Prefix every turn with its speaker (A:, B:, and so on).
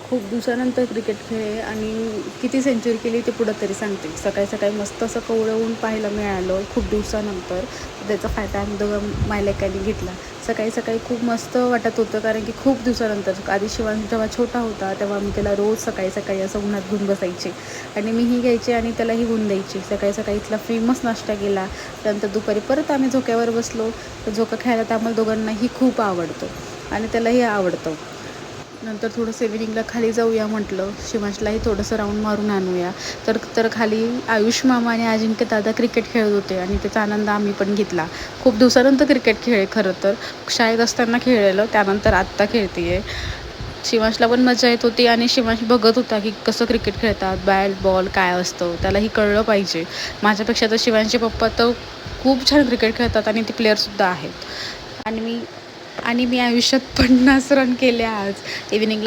A: खूप दिवसानंतर क्रिकेट खेळले आणि किती सेंचुरी केली ते पुढं तरी सांगते. सकाळी सकाळी मस्त असं कोवळं ऊन पाहायला मिळालं खूप दिवसानंतर. त्याचा फायदा आम्ही दोघं मायलेकांनी घेतला. सकाळी सकाळी खूप मस्त वाटत होतं, कारण की खूप दिवसानंतर. आधी शिवांश जेव्हा छोटा होता तेव्हा मी त्याला रोज सकाळी सकाळी असं उन्हात घेऊन बसायचे आणि मीही घ्यायचे आणि त्यालाही घेऊन द्यायची. सकाळी सकाळी इथला फेमस नाश्ता केला. त्यानंतर दुपारी परत आम्ही झोक्यावर बसलो. तर झोका खेळायला तर आम्हाला दोघांनाही खूप आवडतो आणि त्यालाही आवडतं. नंतर थोडंसं इव्हिनिंगला खाली जाऊया म्हटलं, शिवांशलाही थोडंसं राऊंड मारून आणूया. तर खाली आयुष मामा आणि अजिंक्य दादा क्रिकेट खेळत होते आणि त्याचा आनंद आम्ही पण घेतला. खूप दिवसानंतर क्रिकेट खेळले खरं तर. शाळेत असताना खेळलेलं, त्यानंतर आत्ता खेळते आहे. शिवांशला पण मजा येत होती आणि शिवांश बघत होता की कसं क्रिकेट खेळतात, बॅट बॉल काय असतं त्यालाही कळलं पाहिजे. माझ्यापेक्षा तर शिवांशचे पप्पा तर खूप छान क्रिकेट खेळतात आणि ते प्लेअरसुद्धा आहेत. आणि मी आयुष्यात 50 रन केले आज इव्हिनिंगला.